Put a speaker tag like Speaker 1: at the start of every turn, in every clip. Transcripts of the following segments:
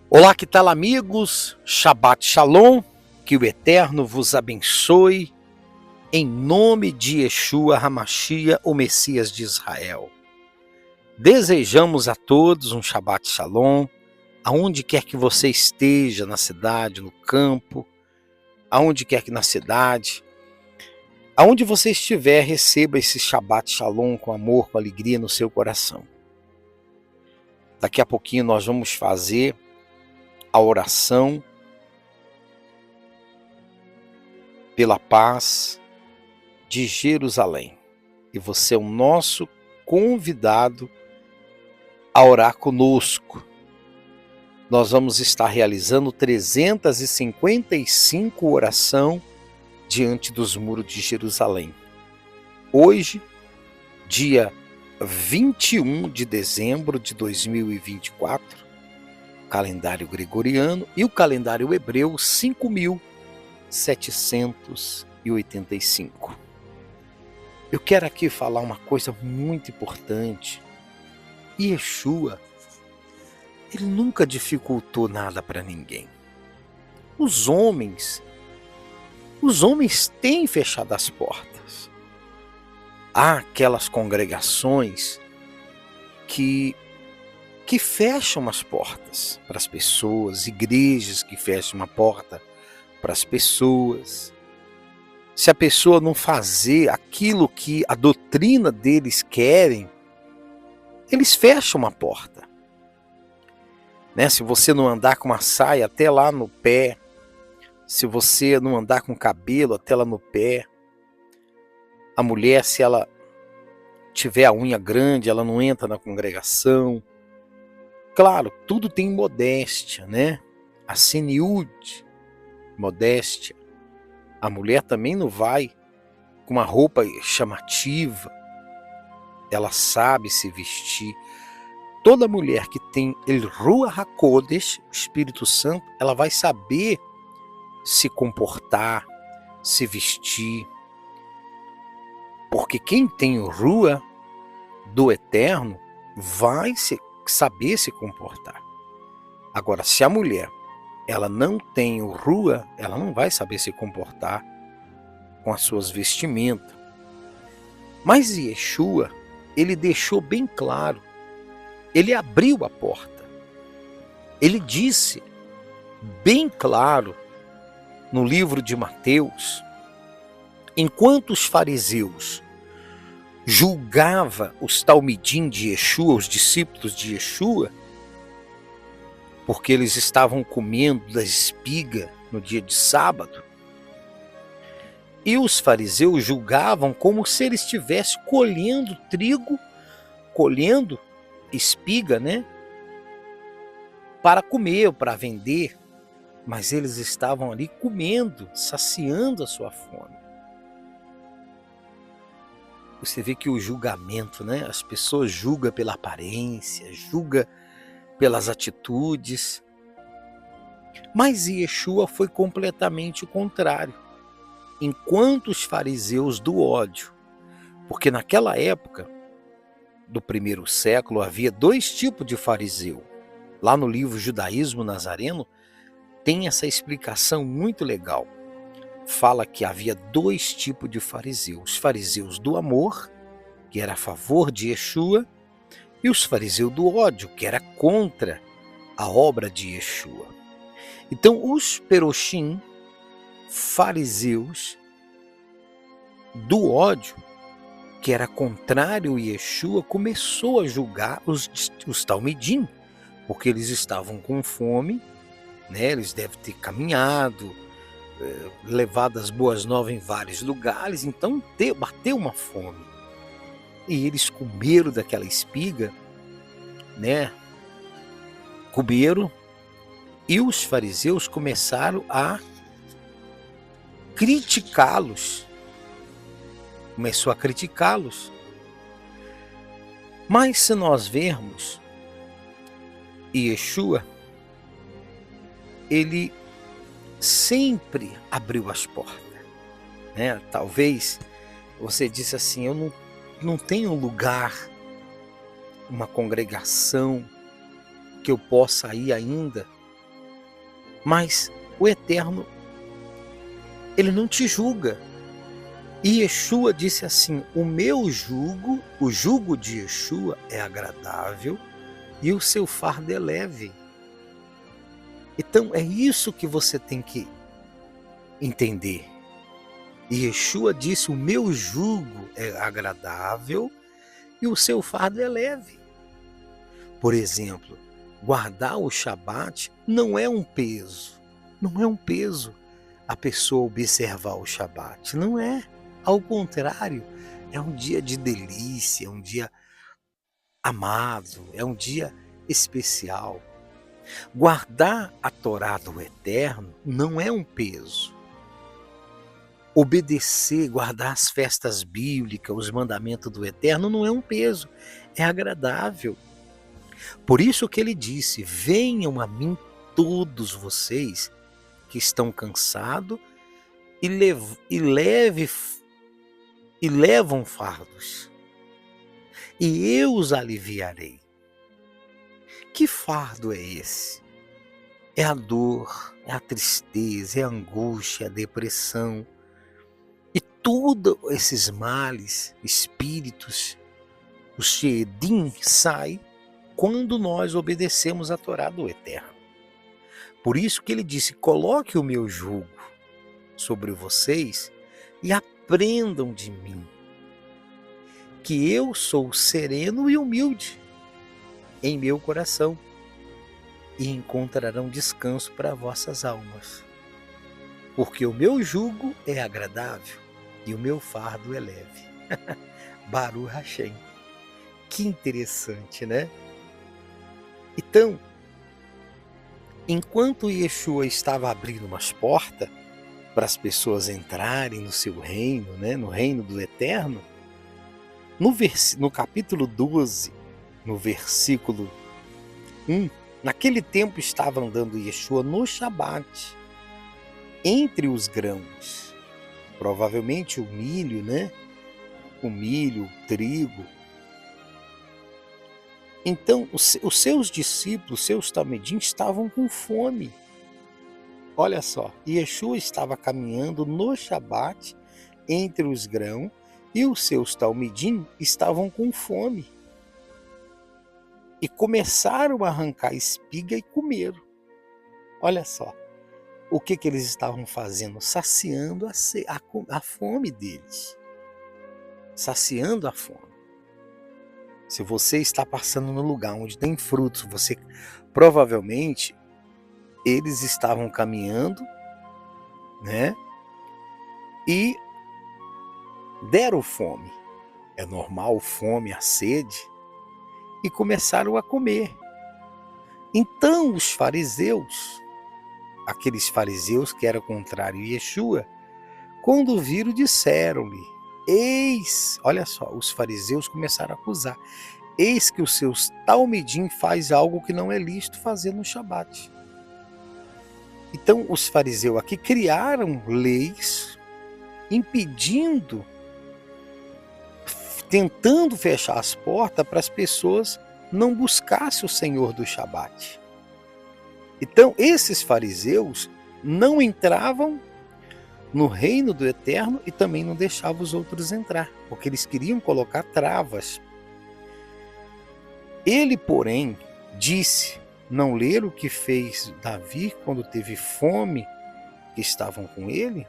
Speaker 1: Olá, que tal, amigos? Shabbat Shalom, que o Eterno vos abençoe, em nome de Yeshua HaMashiach, o Messias de Israel. Desejamos a todos um Shabbat Shalom, aonde quer que você esteja, na cidade, no campo, aonde quer que na cidade, aonde você estiver, receba esse Shabbat Shalom com amor, com alegria no seu coração. Daqui a pouquinho nós vamos fazer a oração pela paz de Jerusalém. E você é o nosso convidado a orar conosco. Nós vamos estar realizando 355 orações diante dos muros de Jerusalém. Hoje, dia 21 de dezembro de 2024, calendário gregoriano, e o calendário hebreu 5.785. Eu quero aqui falar uma coisa muito importante. Yeshua, ele nunca dificultou nada para ninguém. Os homens têm fechado as portas. Há aquelas congregações que fecham as portas para as pessoas, igrejas que fecham uma porta para as pessoas. Se a pessoa não fazer aquilo que a doutrina deles querem, eles fecham uma porta. Se você não andar com uma saia até lá no pé, se você não andar com cabelo até lá no pé, a mulher, se ela tiver a unha grande, ela não entra na congregação. Claro, tudo tem modéstia, A seniúde, modéstia. A mulher também não vai com uma roupa chamativa. Ela sabe se vestir. Toda mulher que tem El Ruach HaKodesh, o Espírito Santo, ela vai saber se comportar, se vestir. Porque quem tem o Ruach do Eterno vai saber se comportar. Agora, se a mulher ela não tem o Ruach, ela não vai saber se comportar com as suas vestimentas. Mas Yeshua, ele deixou bem claro, ele abriu a porta. Ele disse bem claro no livro de Mateus, enquanto os fariseus julgava os talmidim de Yeshua, os discípulos de Yeshua, porque eles estavam comendo da espiga no dia de sábado, e os fariseus julgavam como se eles estivessem colhendo trigo, colhendo espiga, para comer, para vender, mas eles estavam ali comendo, saciando a sua fome. Você vê que o julgamento, as pessoas julgam pela aparência, julgam pelas atitudes. Mas Yeshua foi completamente o contrário. Enquanto os fariseus do ódio, porque naquela época, do primeiro século, havia dois tipos de fariseu. Lá no livro Judaísmo Nazareno, tem essa explicação muito legal. Fala que havia dois tipos de fariseus. Os fariseus do amor, que era a favor de Yeshua, e os fariseus do ódio, que era contra a obra de Yeshua. Então, os peroshim, fariseus do ódio, que era contrário a Yeshua, começou a julgar os talmidim, porque eles estavam com fome, eles devem ter caminhado, levado as boas novas em vários lugares, então bateu uma fome. E eles comeram daquela espiga, comeram, e os fariseus começaram a criticá-los. Começou a criticá-los. Mas se nós vermos, Yeshua, ele sempre abriu as portas. Talvez você disse assim, eu não tenho um lugar, uma congregação que eu possa ir ainda Mas o Eterno, ele não te julga. E Yeshua disse assim: o meu jugo, o jugo de Yeshua é agradável e o seu fardo é leve. Então é isso que você tem que entender. E Yeshua disse: o meu jugo é agradável e o seu fardo é leve. Por exemplo, guardar o Shabat não é um peso. Não é um peso a pessoa observar o Shabat. Não é. Ao contrário, é um dia de delícia, é um dia amado, é um dia especial. Guardar a Torá do Eterno não é um peso. Obedecer, guardar as festas bíblicas, os mandamentos do Eterno não é um peso, é agradável. Por isso que ele disse: venham a mim todos vocês que estão cansados e levam fardos, e eu os aliviarei. Que fardo é esse? É a dor, é a tristeza, é a angústia, é a depressão. E todos esses males, espíritos, o Sheedim, sai quando nós obedecemos a Torá do Eterno. Por isso que ele disse: coloque o meu jugo sobre vocês e aprendam de mim, que eu sou sereno e humilde em meu coração, e encontrarão descanso para vossas almas. Porque o meu jugo é agradável e o meu fardo é leve. Baruch Hashem. Que interessante, né? Então, enquanto Yeshua estava abrindo umas portas para as pessoas entrarem no seu reino, né, no reino do Eterno, no capítulo 12, no versículo 1, naquele tempo estava andando Yeshua no Shabat, entre os grãos, provavelmente o milho, né? O milho, o trigo. Então, os seus discípulos, seus talmidim, estavam com fome. Olha só, Yeshua estava caminhando no Shabat, entre os grãos, e os seus talmidim estavam com fome. E começaram a arrancar espiga e comeram. Olha só, o que eles estavam fazendo? Saciando a fome deles. Saciando a fome. Se você está passando no lugar onde tem frutos, você provavelmente eles estavam caminhando, né? E deram fome. É normal, fome, a sede. E começaram a comer. Então os fariseus, aqueles fariseus que eram contrários a Yeshua, quando viram, disseram-lhe: eis, olha só, os fariseus começaram a acusar: eis que os seus talmidim faz algo que não é lícito fazer no Shabat. Então os fariseus aqui criaram leis impedindo, tentando fechar as portas para as pessoas não buscassem o Senhor do Shabat. Então esses fariseus não entravam no reino do Eterno e também não deixavam os outros entrar, porque eles queriam colocar travas. Ele, porém, disse: não leram o que fez Davi quando teve fome, que estavam com ele?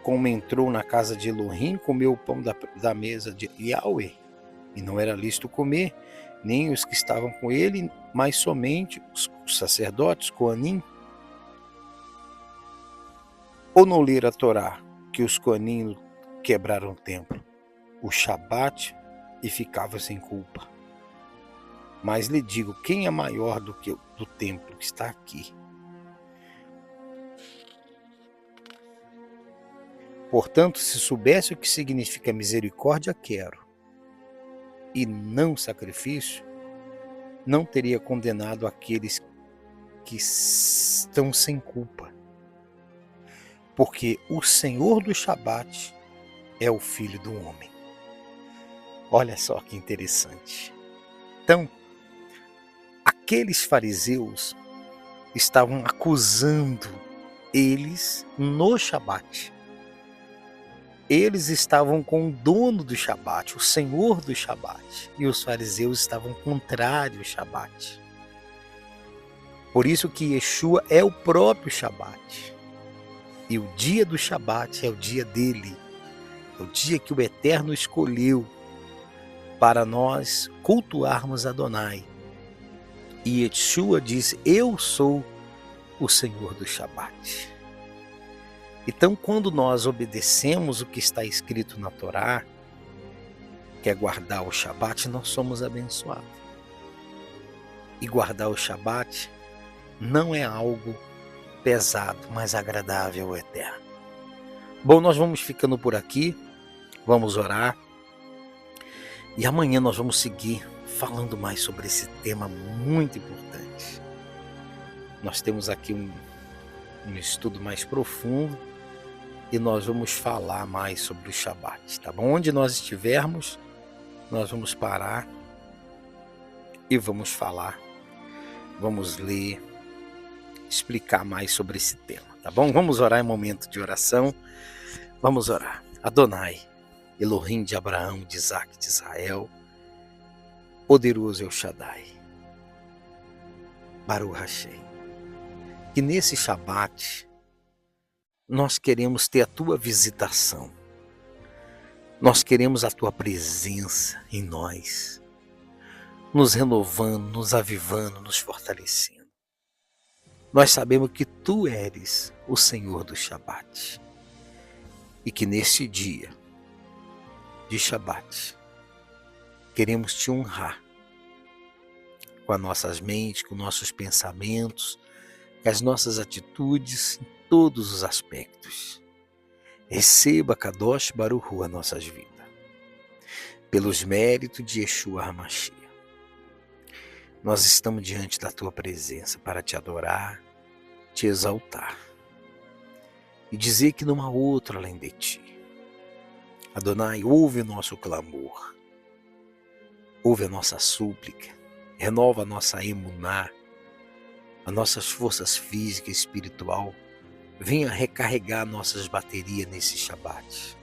Speaker 1: Como entrou na casa de Elohim, comeu o pão da mesa de Yahweh, e não era lícito comer, nem os que estavam com ele, mas somente os sacerdotes, Coanim. Ou não ler a Torá, que os Coanim quebraram o templo, o Shabat, e ficavam sem culpa. Mas lhe digo, quem é maior do que do templo que está aqui? Portanto, se soubesse o que significa misericórdia, quero, e não sacrifício, não teria condenado aqueles que estão sem culpa. Porque o Senhor do Shabat é o Filho do Homem. Olha só que interessante. Então, aqueles fariseus estavam acusando eles no Shabat. Eles estavam com o dono do Shabat, o Senhor do Shabat, e os fariseus estavam contrários ao Shabat. Por isso que Yeshua é o próprio Shabat. E o dia do Shabat é o dia dele. É o dia que o Eterno escolheu para nós cultuarmos Adonai. E Yeshua disse: eu sou o Senhor do Shabat. Então, quando nós obedecemos o que está escrito na Torá, que é guardar o Shabat, nós somos abençoados. E guardar o Shabat não é algo pesado, mas agradável ao Eterno. Bom, nós vamos ficando por aqui, vamos orar. E amanhã nós vamos seguir falando mais sobre esse tema muito importante. Nós temos aqui um estudo mais profundo e nós vamos falar mais sobre o Shabat, tá bom? Onde nós estivermos, nós vamos parar e vamos falar, vamos ler, explicar mais sobre esse tema, tá bom? Vamos orar em momento de oração. Vamos orar. Adonai, Elohim de Abraão, de Isaac, de Israel, poderoso El Shaddai, Baruch Hashem, que nesse Shabat nós queremos ter a tua visitação, nós queremos a tua presença em nós, nos renovando, nos avivando, nos fortalecendo. Nós sabemos que tu eres o Senhor do Shabat e que nesse dia de Shabat queremos te honrar com as nossas mentes, com nossos pensamentos, com as nossas atitudes, em todos os aspectos. Receba, Kadosh Baruch Hu, as nossas vidas, pelos méritos de Yeshua HaMashiach. Nós estamos diante da tua presença para te adorar, te exaltar e dizer que não há outro além de ti. Adonai, ouve o nosso clamor, ouve a nossa súplica, renova a nossa emuná, as nossas forças físicas e espiritual. Venha recarregar nossas baterias nesse Shabat.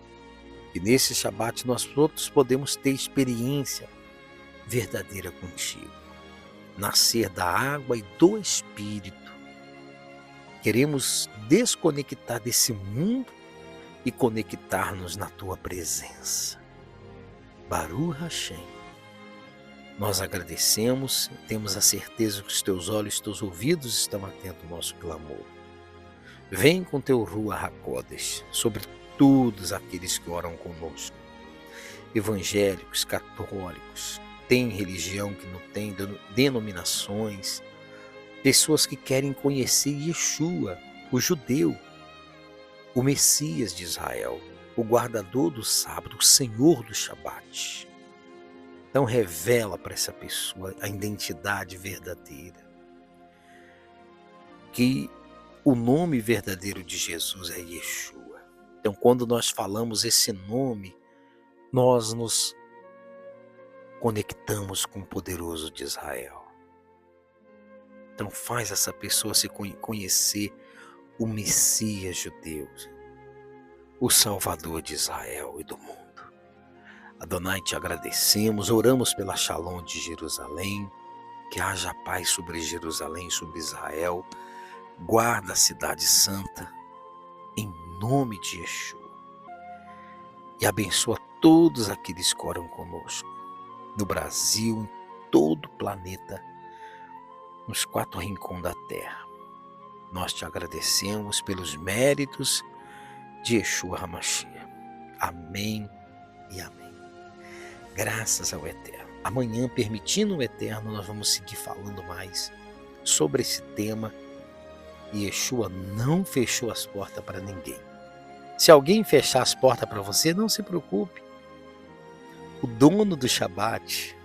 Speaker 1: E nesse Shabat nós todos podemos ter experiência verdadeira contigo. Nascer da água e do Espírito. Queremos desconectar desse mundo e conectar-nos na tua presença. Baruch Hashem. Nós agradecemos, temos a certeza que os teus olhos, os teus ouvidos estão atentos ao nosso clamor. Vem com teu Ruach HaKodesh sobre todos aqueles que oram conosco. Evangélicos, católicos, tem religião que não tem, denominações, pessoas que querem conhecer Yeshua, o judeu, o Messias de Israel, o guardador do sábado, o Senhor do Shabat. Então revela para essa pessoa a identidade verdadeira. Que o nome verdadeiro de Jesus é Yeshua. Então quando nós falamos esse nome, nós nos conectamos com o poderoso de Israel. Então faz essa pessoa se conhecer o Messias judeu, o Salvador de Israel e do mundo. Adonai, te agradecemos, oramos pela Shalom de Jerusalém, que haja paz sobre Jerusalém, sobre Israel. Guarda a cidade santa, em nome de Yeshua. E abençoa todos aqueles que oram conosco, no Brasil, em todo o planeta, nos 4 rincões da terra. Nós te agradecemos pelos méritos de Yeshua HaMashiach. Amém e amém. Graças ao Eterno. Amanhã, permitindo o Eterno, nós vamos seguir falando mais sobre esse tema. E Yeshua não fechou as portas para ninguém. Se alguém fechar as portas para você, não se preocupe. O dono do Shabat,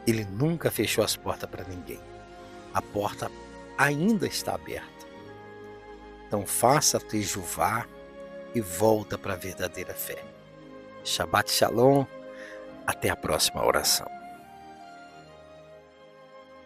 Speaker 1: ele nunca fechou as portas para ninguém. A porta ainda está aberta. Então faça tejuvá e volta para a verdadeira fé. Shabbat Shalom. Até a próxima oração.